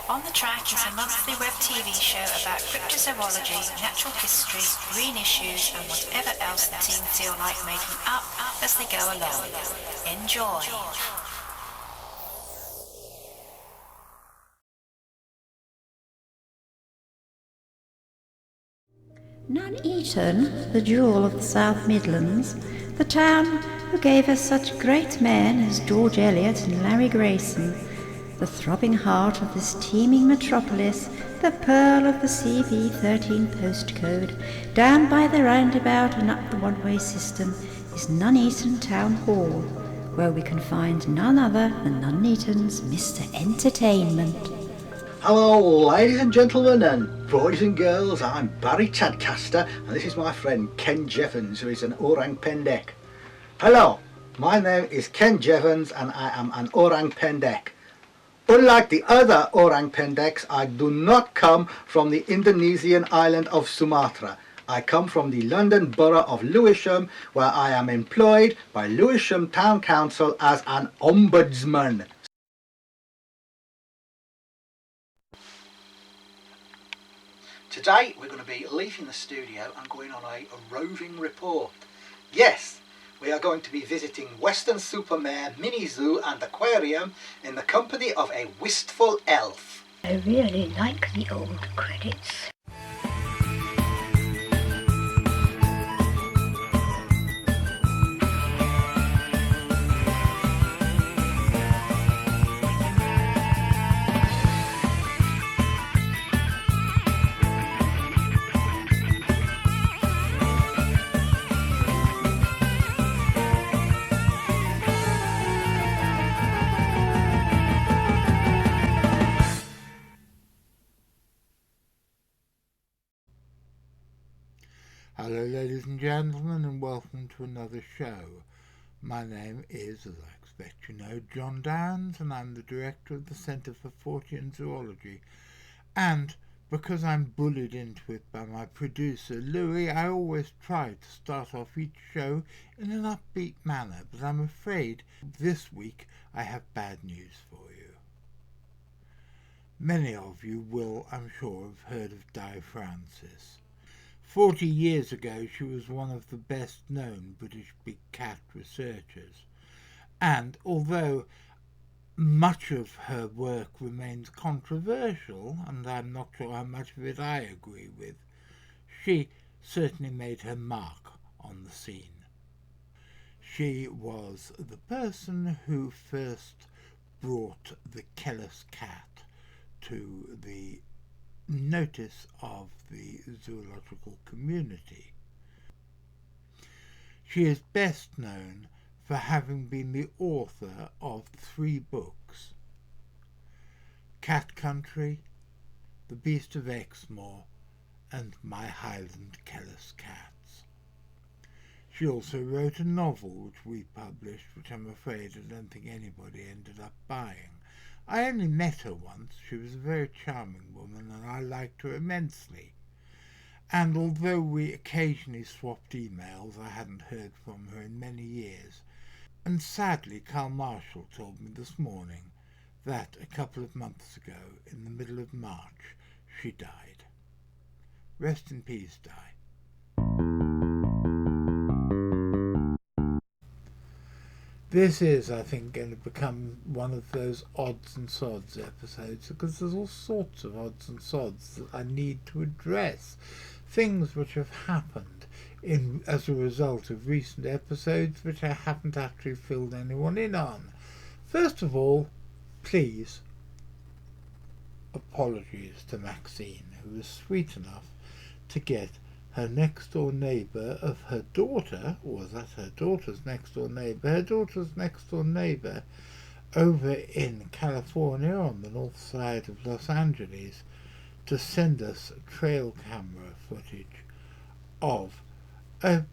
On the Track is a monthly web TV show about cryptozoology, natural history, green issues and whatever else the team feel like making up as they go along. Enjoy! Nuneaton, the jewel of the South Midlands, the town who gave us such great men as George Eliot and Larry Grayson, the throbbing heart of this teeming metropolis, the pearl of the CV13 postcode, down by the roundabout and up the one-way system, is Nuneaton Town Hall, where we can find none other than Nuneaton's Mr. Entertainment. Hello ladies and gentlemen and boys and girls, I'm Barry Tadcaster and this is my friend Ken Jeffens, who is an orang pendek. Hello, my name is Ken Jeffens and I am an orang pendek. Unlike the other orang pendeks, I do not come from the Indonesian island of Sumatra. I come from the London borough of Lewisham, where I am employed by Lewisham Town Council as an ombudsman. Today we're going to be leaving the studio and going on a roving report. Yes, we are going to be visiting Weston-super-Mare Mini Zoo and Aquarium in the company of a wistful elf. I really like the old credits. Hello ladies and gentlemen and welcome to another show. My name is, as I expect you know, John Downs and I'm the director of the Centre for Fortean Zoology. And because I'm bullied into it by my producer Louis, I always try to start off each show in an upbeat manner, but I'm afraid this week I have bad news for you. Many of you will, I'm sure, have heard of Di Francis. 40 years ago she was one of the best known British big cat researchers, and although much of her work remains controversial, and I'm not sure how much of it I agree with, she certainly made her mark on the scene. She was the person who first brought the Kellis cat to the notice of the zoological community. She is best known for having been the author of 3 books: Cat Country, The Beast of Exmoor, and My Highland Kellis Cats. She also wrote a novel which we published, which I'm afraid I don't think anybody ended up buying. I only met her once. She was a very charming woman and I liked her immensely. And although we occasionally swapped emails, I hadn't heard from her in many years. And sadly, Carl Marshall told me this morning that a couple of months ago, in the middle of March, she died. Rest in peace, Di. This is, I think, going to become one of those odds and sods episodes, because there's all sorts of odds and sods that I need to address. Things which have happened as a result of recent episodes which I haven't actually filled anyone in on. First of all, please, apologies to Maxine, who was sweet enough to get her next-door neighbour of her daughter, or was that her daughter's next-door neighbour? Her daughter's next-door neighbour over in California on the north side of Los Angeles to send us trail camera footage of a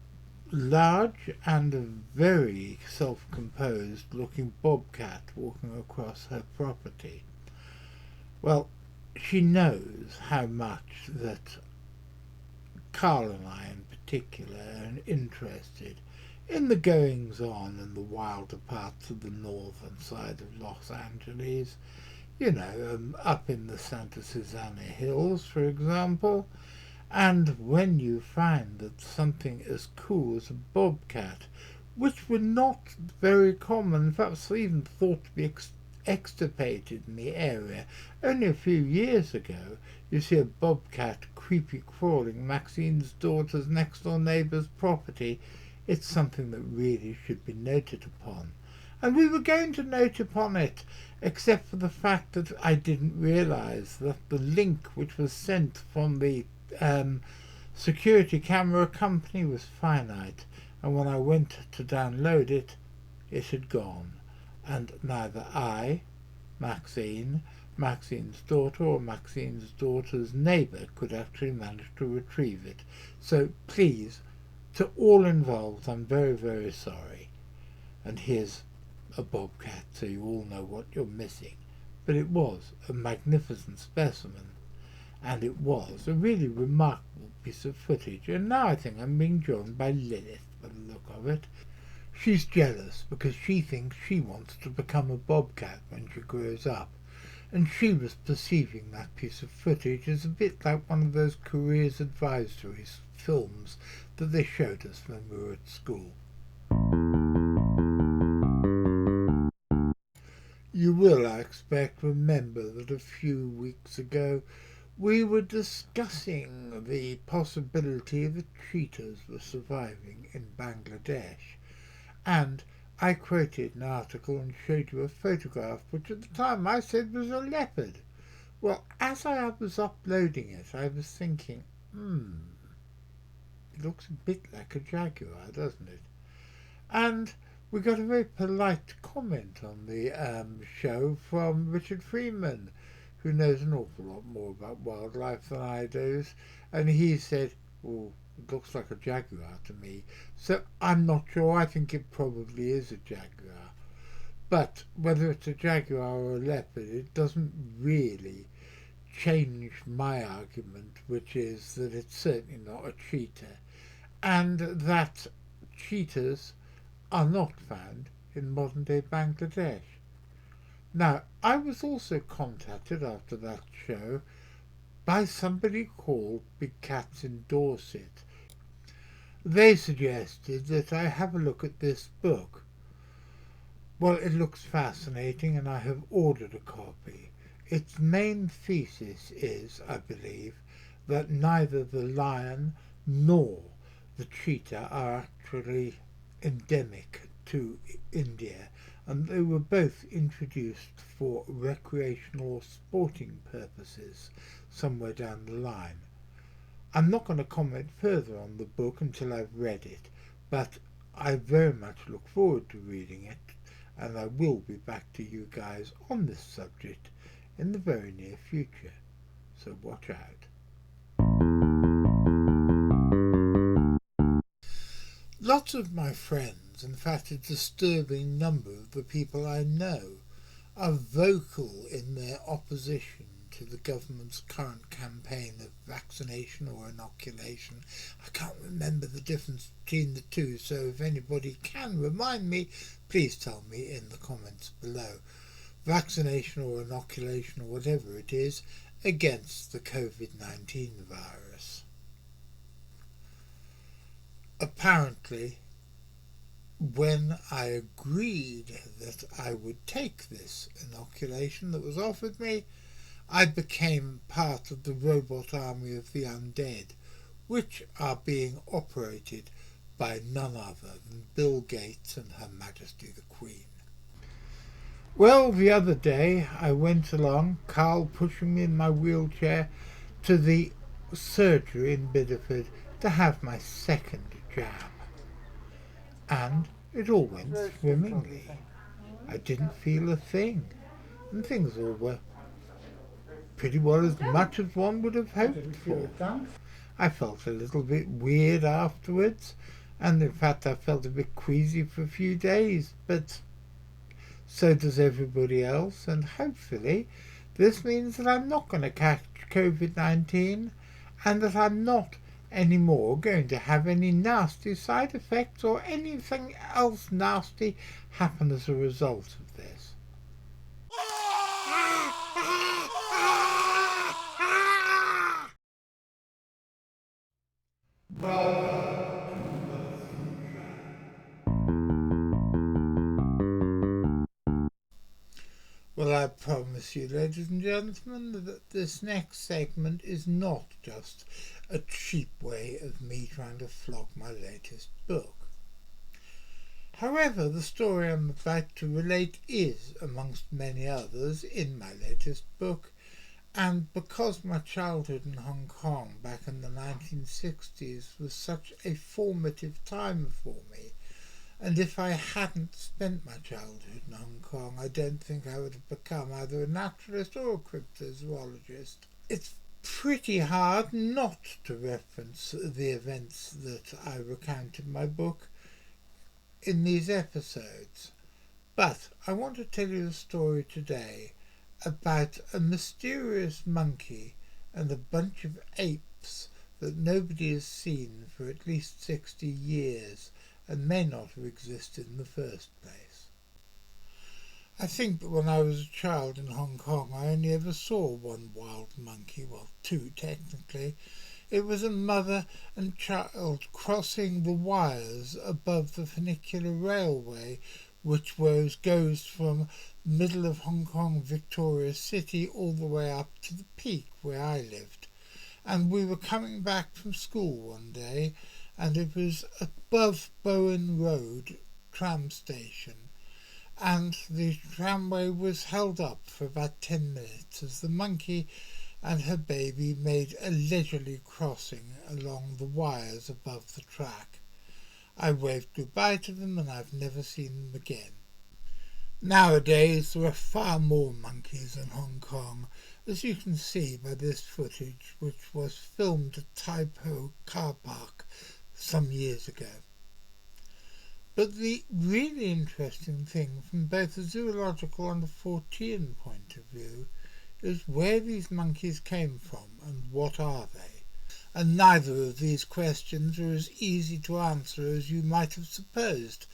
large and a very self-composed looking bobcat walking across her property. Well, she knows how much that Carl and I in particular are interested in the goings-on in the wilder parts of the northern side of Los Angeles, up in the Santa Susana Hills, for example. And when you find that something as cool as a bobcat, which were not very common, in fact even thought to be extirpated in the area only a few years ago, you see a bobcat creepy crawling Maxine's daughter's next door neighbour's property, it's something that really should be noted upon. And we were going to note upon it, except for the fact that I didn't realise that the link which was sent from the security camera company was finite, and when I went to download it, it had gone, and neither I, Maxine's daughter, or Maxine's daughter's neighbour could actually manage to retrieve it. So please, to all involved, I'm very, very sorry. And here's a bobcat, so you all know what you're missing. But it was a magnificent specimen, and it was a really remarkable piece of footage. And now I think I'm being joined by Lilith by the look of it. She's jealous because she thinks she wants to become a bobcat when she grows up, and she was perceiving that piece of footage as a bit like one of those careers advisory films that they showed us when we were at school. You will, I expect, remember that a few weeks ago we were discussing the possibility that cheetahs were surviving in Bangladesh, and I quoted an article and showed you a photograph which at the time I said was a leopard. Well, as I was uploading it, I was thinking, it looks a bit like a jaguar, doesn't it? And we got a very polite comment on the show from Richard Freeman, who knows an awful lot more about wildlife than I do, and he said, oh, it looks like a jaguar to me. So I'm not sure. I think it probably is a jaguar. But whether it's a jaguar or a leopard, it doesn't really change my argument, which is that it's certainly not a cheetah, and that cheetahs are not found in modern-day Bangladesh. Now, I was also contacted after that show by somebody called Big Cats in Dorset. They suggested that I have a look at this book. Well, it looks fascinating, and I have ordered a copy. Its main thesis is, I believe, that neither the lion nor the cheetah are actually endemic to India, and they were both introduced for recreational or sporting purposes somewhere down the line. I'm not going to comment further on the book until I've read it, but I very much look forward to reading it, and I will be back to you guys on this subject in the very near future, so watch out. Lots of my friends, in fact a disturbing number of the people I know, are vocal in their opposition to the government's current campaign of vaccination or inoculation. I can't remember the difference between the two, so if anybody can remind me, please tell me in the comments below. Vaccination or inoculation or whatever it is against the COVID-19 virus. Apparently, when I agreed that I would take this inoculation that was offered me, I became part of the robot army of the undead, which are being operated by none other than Bill Gates and Her Majesty the Queen. Well, the other day I went along, Carl pushing me in my wheelchair, to the surgery in Bideford to have my second jab. And it all went swimmingly. I didn't feel a thing, and things all were pretty well as much as one would have hoped for. I felt a little bit weird afterwards, and in fact I felt a bit queasy for a few days, but so does everybody else, and hopefully this means that I'm not going to catch COVID-19, and that I'm not anymore going to have any nasty side effects or anything else nasty happen as a result of this. promise you, ladies and gentlemen, that this next segment is not just a cheap way of me trying to flog my latest book. However, the story I'm about to relate is, amongst many others, in my latest book, and because my childhood in Hong Kong back in the 1960s was such a formative time for me, and if I hadn't spent my childhood in Hong Kong, I don't think I would have become either a naturalist or a cryptozoologist. It's pretty hard not to reference the events that I recount in my book in these episodes. But I want to tell you a story today about a mysterious monkey and a bunch of apes that nobody has seen for at least 60 years and may not have existed in the first place. I think that when I was a child in Hong Kong, I only ever saw one wild monkey, well, two technically. It was a mother and child crossing the wires above the funicular railway, which goes from the middle of Hong Kong, Victoria City, all the way up to the peak where I lived. And we were coming back from school one day, and it was above Bowen Road tram station, and the tramway was held up for about 10 minutes as the monkey and her baby made a leisurely crossing along the wires above the track. I waved goodbye to them, and I've never seen them again. Nowadays there are far more monkeys in Hong Kong, as you can see by this footage, which was filmed at Tai Tam car park some years ago. But the really interesting thing from both a zoological and a Fortean point of view is where these monkeys came from and what are they. And neither of these questions are as easy to answer as you might have supposed.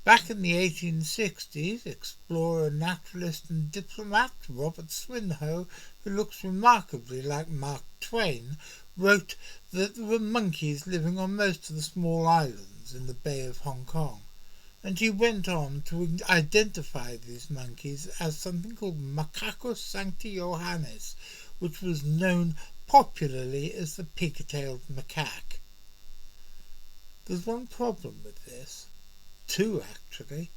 Back in the 1860s, explorer, naturalist and diplomat Robert Swinhoe, who looks remarkably like Mark Twain, wrote that there were monkeys living on most of the small islands in the Bay of Hong Kong. And he went on to identify these monkeys as something called macacque sancti Johannis, which was known popularly as the pig-tailed macaque. There's one problem with this. Two, actually.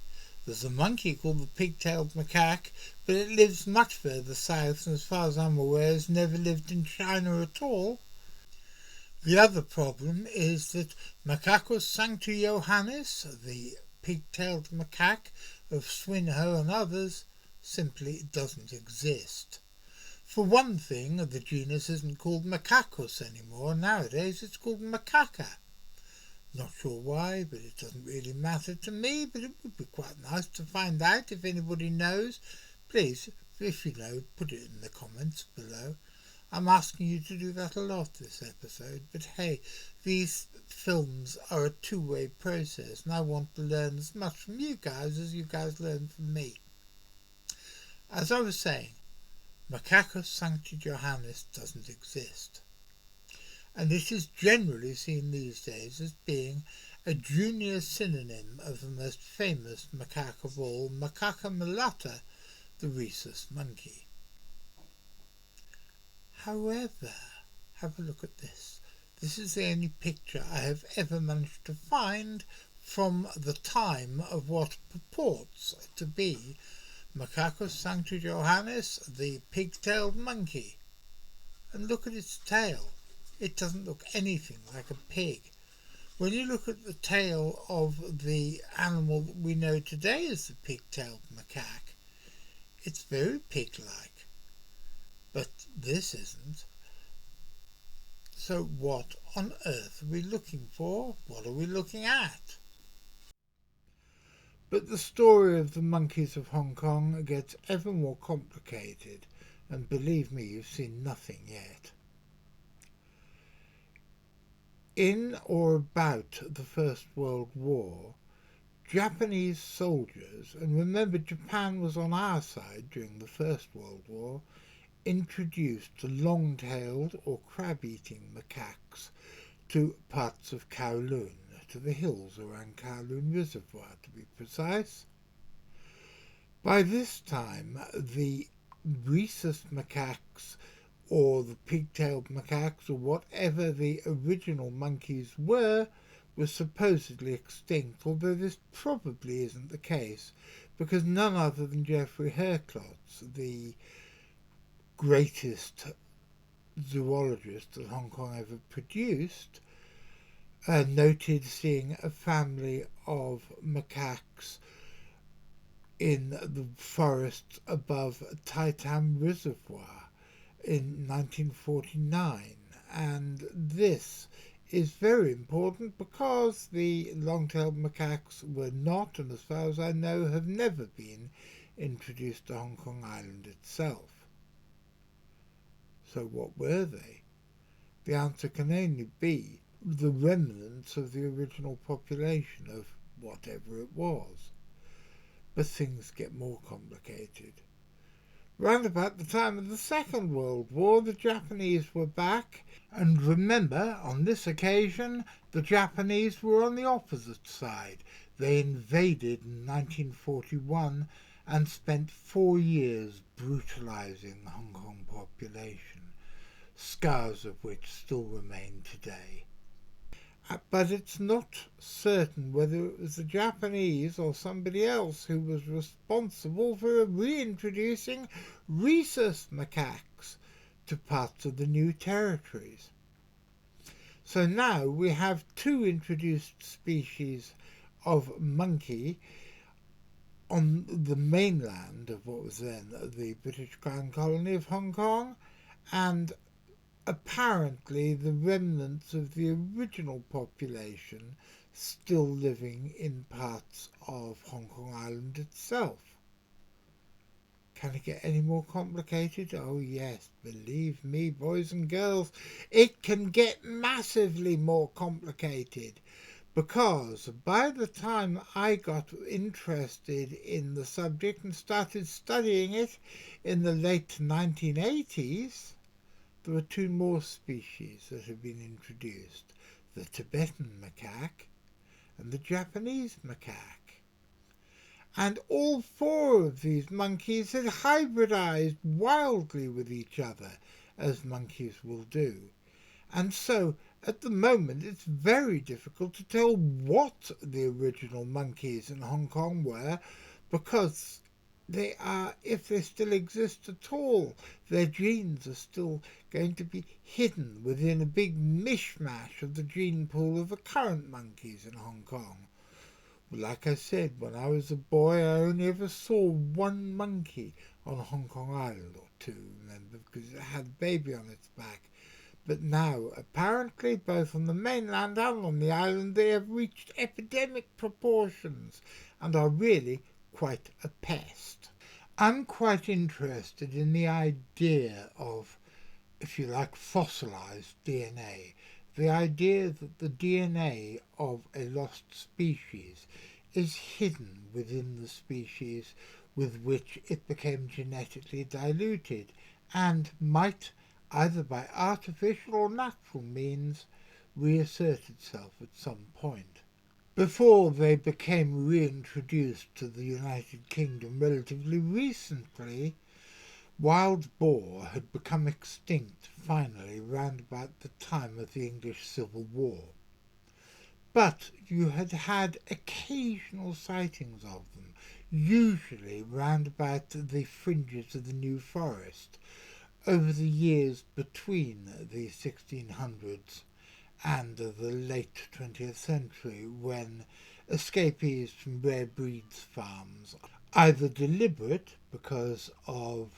There's a monkey called the pig-tailed macaque, but it lives much further south, and as far as I'm aware has never lived in China at all. The other problem is that macacque sancti Johannis, the pig-tailed macaque of Swinhoe and others, simply doesn't exist. For one thing, the genus isn't called Macacus anymore. Nowadays it's called macaque. Not sure why, but it doesn't really matter to me, but it would be quite nice to find out. If anybody knows, please, if you know, put it in the comments below. I'm asking you to do that a lot this episode, but hey, these films are a two-way process, and I want to learn as much from you guys as you guys learn from me. As I was saying, macacque sancti Johannis doesn't exist, and it is generally seen these days as being a junior synonym of the most famous macaque of all, Macaque mulatta, the rhesus monkey. However, have a look at this. This is the only picture I have ever managed to find from the time of what purports to be Macacque sancti Johannis, the pig-tailed monkey. And look at its tail. It doesn't look anything like a pig. When you look at the tail of the animal that we know today as the pig-tailed macaque, it's very pig-like. But this isn't. So what on earth are we looking for? What are we looking at? But the story of the monkeys of Hong Kong gets ever more complicated, and believe me, you've seen nothing yet. In or about the First World War, Japanese soldiers, and remember Japan was on our side during the First World War, introduced long-tailed or crab-eating macaques to parts of Kowloon, to the hills around Kowloon Reservoir to be precise. By this time, the rhesus macaques or the pig-tailed macaques or whatever the original monkeys were supposedly extinct, although this probably isn't the case, because none other than Geoffrey Herclots, the greatest zoologist that Hong Kong ever produced, noted seeing a family of macaques in the forests above Tai Tam Reservoir in 1949. And this is very important because the long-tailed macaques were not, and as far as I know, have never been introduced to Hong Kong Island itself. So what were they? The answer can only be the remnants of the original population of whatever it was. But things get more complicated. Round about the time of the Second World War, the Japanese were back, and remember, on this occasion, the Japanese were on the opposite side. They invaded in 1941 and spent 4 years brutalizing the Hong Kong population, scars of which still remain today. But it's not certain whether it was the Japanese or somebody else who was responsible for reintroducing rhesus macaques to parts of the new territories. So now we have 2 introduced species of monkey on the mainland of what was then the British Crown Colony of Hong Kong, and apparently the remnants of the original population still living in parts of Hong Kong Island itself. Can it get any more complicated? Oh yes, believe me, boys and girls, it can get massively more complicated, because by the time I got interested in the subject and started studying it in the late 1980s, there were 2 more species that had been introduced, the Tibetan macaque and the Japanese macaque. And all 4 of these monkeys had hybridized wildly with each other, as monkeys will do. And so, at the moment, it's very difficult to tell what the original monkeys in Hong Kong were, because they are, if they still exist at all, their genes are still going to be hidden within a big mishmash of the gene pool of the current monkeys in Hong Kong. Like I said, when I was a boy, I only ever saw 1 monkey on Hong Kong Island, or 2, remember, because it had a baby on its back. But now, apparently, both on the mainland and on the island, they have reached epidemic proportions and are really quite a pest. I'm quite interested in the idea of, if you like, fossilized DNA. The idea that the DNA of a lost species is hidden within the species with which it became genetically diluted, and might, either by artificial or natural means, reassert itself at some point. Before they became reintroduced to the United Kingdom relatively recently, wild boar had become extinct finally round about the time of the English Civil War. But you had had occasional sightings of them, usually round about the fringes of the New Forest, over the years between the 1600s and the late 20th century, when escapees from rare breeds farms, either deliberate because of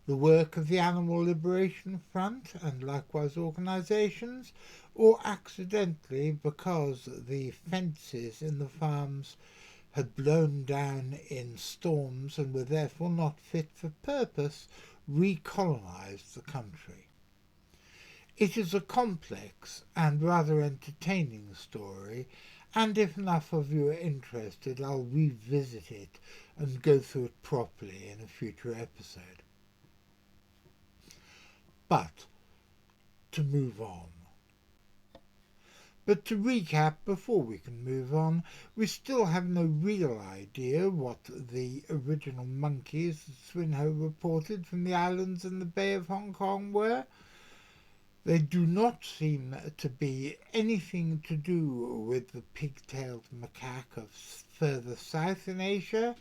the work of the Animal Liberation Front and likewise organisations, or accidentally because the fences in the farms had blown down in storms and were therefore not fit for purpose, recolonised the country. It is a complex and rather entertaining story, and if enough of you are interested, I'll revisit it and go through it properly in a future episode. But to move on. But to recap, before we can move on, we still have no real idea what the original monkeys that Swinhoe reported from the islands in the Bay of Hong Kong were. They do not seem to be anything to do with the pig-tailed macaque of further south in Asia,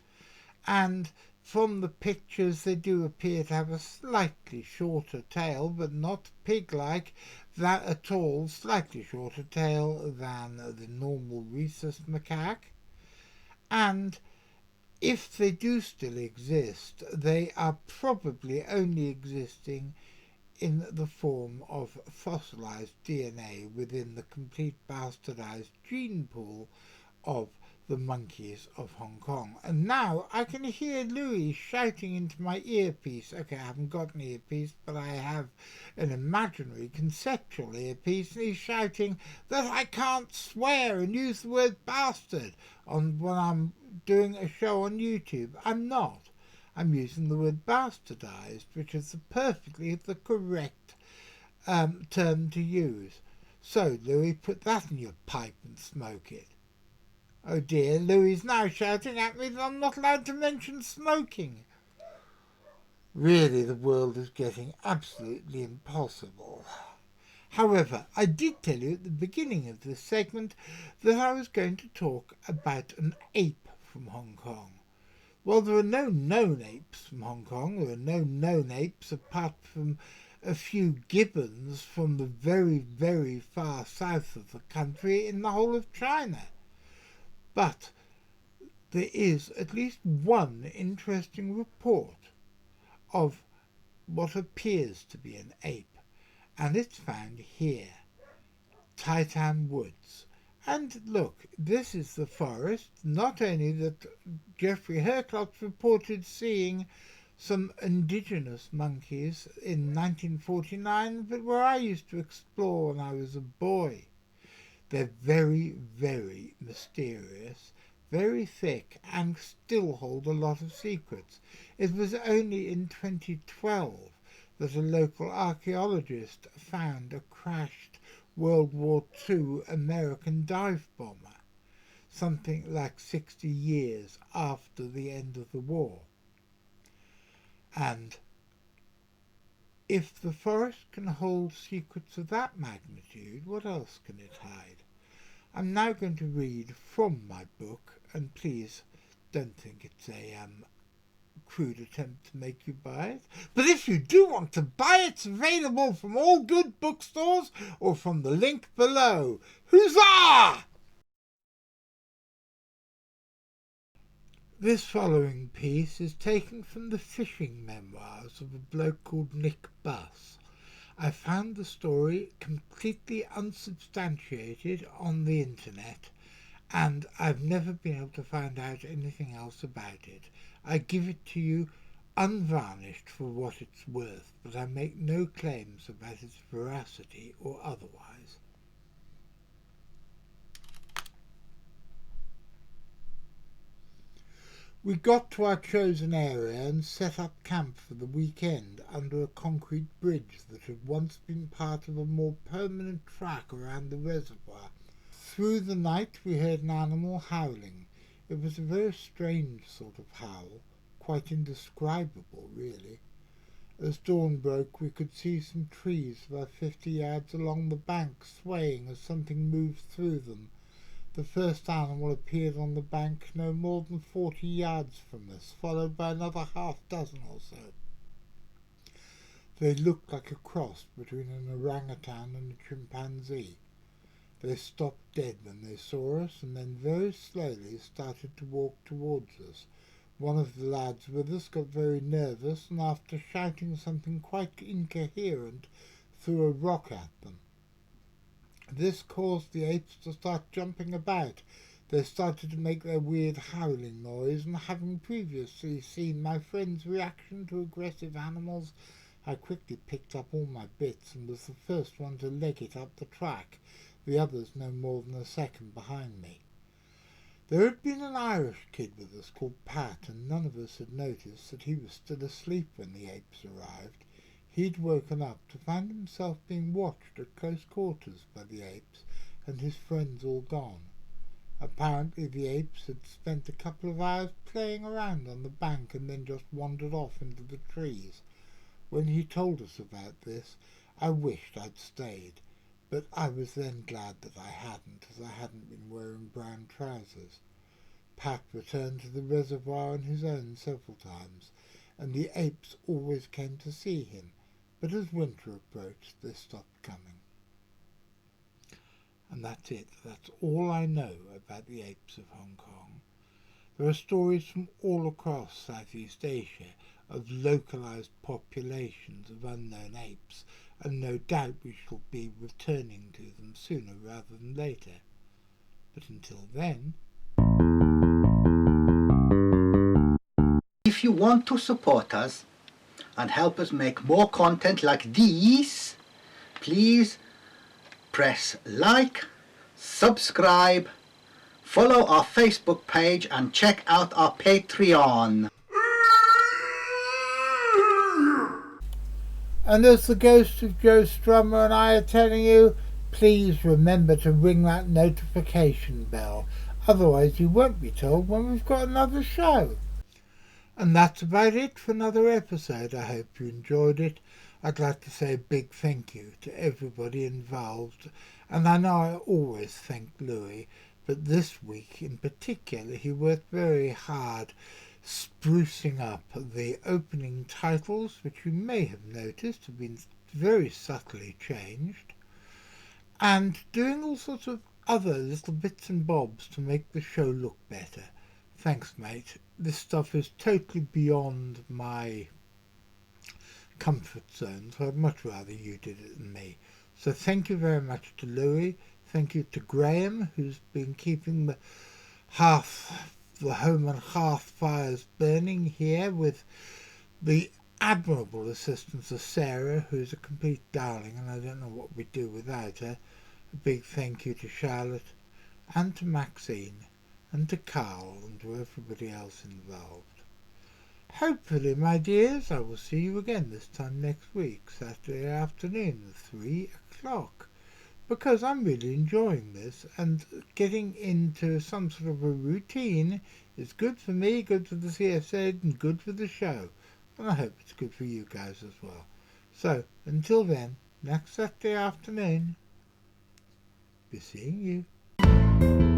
and from the pictures they do appear to have a slightly shorter tail, but not pig-like, that at all, slightly shorter tail than the normal rhesus macaque. And if they do still exist, they are probably only existing in the form of fossilized DNA within the complete bastardized gene pool of the monkeys of Hong Kong. And now I can hear Louis shouting into my earpiece. Okay, I haven't got an earpiece, but I have an imaginary conceptual earpiece, and he's shouting that I can't swear and use the word bastard when I'm doing a show on YouTube. I'm not. I'm using the word bastardized, which is perfectly the correct term to use. So, Louis, put that in your pipe and smoke it. Oh dear, Louis is now shouting at me that I'm not allowed to mention smoking. Really, the world is getting absolutely impossible. However, I did tell you at the beginning of this segment that I was going to talk about an ape from Hong Kong. Well, there are no known apes from Hong Kong. There are no known apes apart from a few gibbons from the very, very far south of the country in the whole of China. But there is at least one interesting report of what appears to be an ape, and it's found here, Tai Tam Woods. And look, this is the forest, not only that Geoffrey Herclots reported seeing some indigenous monkeys in 1949, but where I used to explore when I was a boy. They're very, very mysterious, very thick, and still hold a lot of secrets. It was only in 2012 that a local archaeologist found a crashed World War II American dive bomber, something like 60 years after the end of the war. And if the forest can hold secrets of that magnitude, what else can it hide? I'm now going to read from my book, and please don't think it's a crude attempt to make you buy it. But if you do want to buy it, it's available from all good bookstores or from the link below. Huzzah! This following piece is taken from the fishing memoirs of a bloke called Nick Buss. I found the story completely unsubstantiated on the internet, and I've never been able to find out anything else about it. I give it to you unvarnished for what it's worth, but I make no claims about its veracity or otherwise. We got to our chosen area and set up camp for the weekend under a concrete bridge that had once been part of a more permanent track around the reservoir. Through the night we heard an animal howling. It was a very strange sort of howl, quite indescribable really. As dawn broke we could see some trees about 50 yards along the bank swaying as something moved through them. The first animal appeared on the bank no more than 40 yards from us, followed by another half dozen or so. They looked like a cross between an orangutan and a chimpanzee. They stopped dead when they saw us, and then very slowly started to walk towards us. One of the lads with us got very nervous, and after shouting something quite incoherent, threw a rock at them. This caused the apes to start jumping about. They started to make their weird howling noise, and having previously seen my friend's reaction to aggressive animals, I quickly picked up all my bits and was the first one to leg it up the track, the others no more than a second behind me. There had been an Irish kid with us called Pat, and none of us had noticed that he was still asleep when the apes arrived. He'd woken up to find himself being watched at close quarters by the apes, and his friends all gone. Apparently the apes had spent a couple of hours playing around on the bank and then just wandered off into the trees. When he told us about this, I wished I'd stayed, but I was then glad that I hadn't, as I hadn't been wearing brown trousers. Pat returned to the reservoir on his own several times, and the apes always came to see him, but as winter approached they stopped coming. And that's it. That's all I know about the apes of Hong Kong. There are stories from all across Southeast Asia of localized populations of unknown apes, and no doubt we shall be returning to them sooner rather than later. But until then... If you want to support us and help us make more content like these, please press like, subscribe, follow our Facebook page and check out our Patreon. And as the ghost of Joe Strummer and I are telling you, please remember to ring that notification bell. Otherwise you won't be told when we've got another show. And that's about it for another episode. I hope you enjoyed it. I'd like to say a big thank you to everybody involved. And I know I always thank Louis, but this week in particular he worked very hard sprucing up the opening titles, which you may have noticed have been very subtly changed, and doing all sorts of other little bits and bobs to make the show look better. Thanks, mate. This stuff is totally beyond my comfort zone, so I'd much rather you did it than me. So thank you very much to Louis. Thank you to Graham, who's been keeping the home and hearth fires burning here, with the admirable assistance of Sarah, who's a complete darling, and I don't know what we'd do without her. A big thank you to Charlotte, and to Maxine, and to Carl, and to everybody else involved. Hopefully, my dears, I will see you again this time next week, Saturday afternoon at 3 o'clock, because I'm really enjoying this, and getting into some sort of a routine is good for me, good for the CSA, and good for the show, and I hope it's good for you guys as well. So, until then, next Saturday afternoon, be seeing you.